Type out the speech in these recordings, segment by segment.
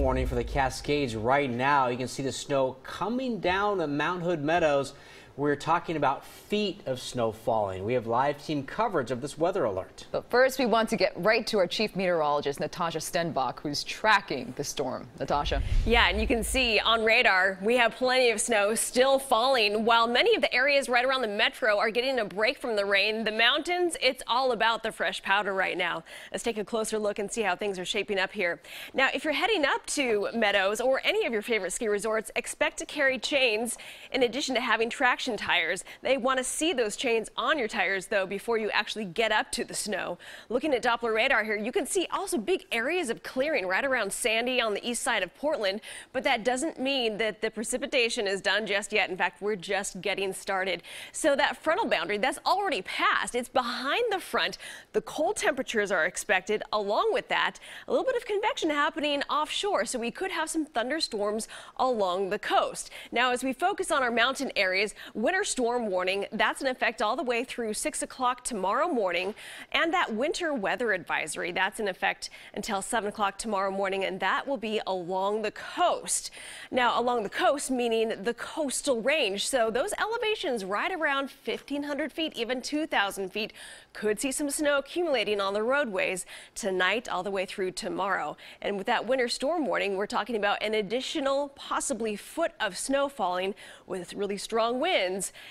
warning for the Cascades right now. You can see the snow coming down the Mount Hood Meadows. We're talking about feet of snow falling. We have live team coverage of this weather alert. But first, we want to get right to our chief meteorologist, Natasha Stenbach, who's tracking the storm. Natasha. Yeah, and you can see on radar, we have plenty of snow still falling. While many of the areas right around the metro are getting a break from the rain, the mountains, it's all about the fresh powder right now. Let's take a closer look and see how things are shaping up here. Now, if you're heading up to Meadows or any of your favorite ski resorts, expect to carry chains in addition to having traction tires. They want to see those chains on your tires, though, before you actually get up to the snow. Looking at Doppler radar here, you can see also big areas of clearing right around Sandy on the east side of Portland, but that doesn't mean that the precipitation is done just yet. In fact, we're just getting started. So that frontal boundary, that's already passed. It's behind the front. The cold temperatures are expected. Along with that, a little bit of convection happening offshore, so we could have some thunderstorms along the coast. Now, as we focus on our mountain areas, winter storm warning, that's in effect all the way through 6 o'clock tomorrow morning. And that winter weather advisory, that's in effect until 7 o'clock tomorrow morning, and that will be along the coast. Now, along the coast, meaning the coastal range. So those elevations right around 1,500 feet, even 2,000 feet, could see some snow accumulating on the roadways tonight all the way through tomorrow. And with that winter storm warning, we're talking about an additional possibly foot of snow falling with really strong winds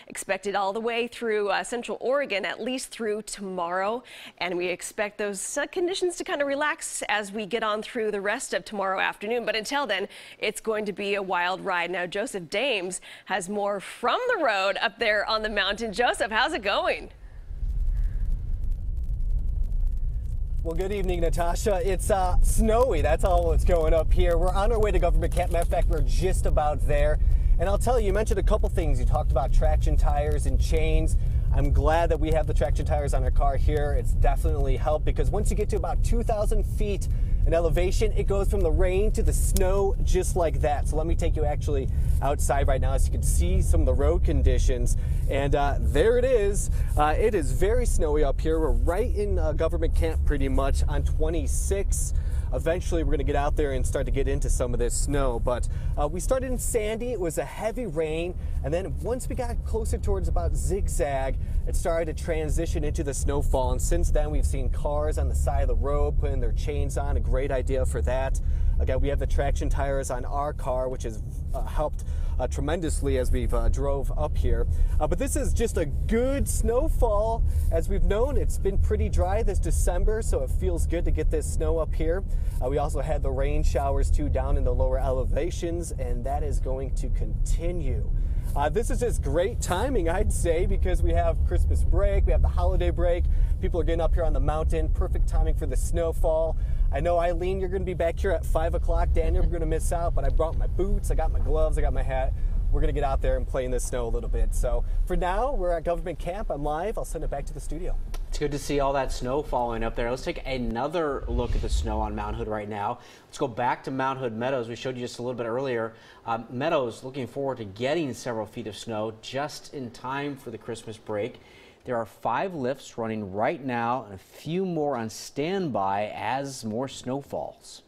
expected all the way through central Oregon, at least through tomorrow. And we expect those conditions to kind of relax as we get on through the rest of tomorrow afternoon. But until then, it's going to be a wild ride. Now, Joseph Dames has more from the road up there on the mountain. Joseph, how's it going? Well, good evening, Natasha. It's snowy. That's all that's going up here. We're on our way to government camp. Matter of fact, we're just about there. And I'll tell you, you mentioned a couple things. You talked about traction tires and chains. I'm glad that we have the traction tires on our car here. It's definitely helped because once you get to about 2,000 feet in elevation, it goes from the rain to the snow just like that. So let me take you actually outside right now so you can see some of the road conditions. And there it is. It is very snowy up here. We're right in government camp pretty much on 26. Eventually, we're going to get out there and start to get into some of this snow. But we started in Sandy. It was a heavy rain. And then once we got closer towards about Zigzag, it started to transition into the snowfall. And since then, we've seen cars on the side of the road putting their chains on. A great idea for that. Again, we have the traction tires on our car, which has helped tremendously as we've drove up here. But this is just a good snowfall. As we've known, it's been pretty dry this December, so it feels good to get this snow up here. We also had the rain showers too down in the lower elevations, and that is going to continue. This is just great timing, I'd say, because we have Christmas break, we have the holiday break. People are getting up here on the mountain. Perfect timing for the snowfall. I know, Eileen, you're going to be back here at 5 o'clock. Daniel, we're going to miss out, but I brought my boots, I got my gloves, I got my hat. We're going to get out there and play in the snow a little bit. So for now, we're at government camp. I'm live. I'll send it back to the studio. It's good to see all that snow falling up there. Let's take another look at the snow on Mount Hood right now. Let's go back to Mount Hood Meadows. We showed you just a little bit earlier. Meadows looking forward to getting several feet of snow just in time for the Christmas break. There are 5 lifts running right now and a few more on standby as more snow falls.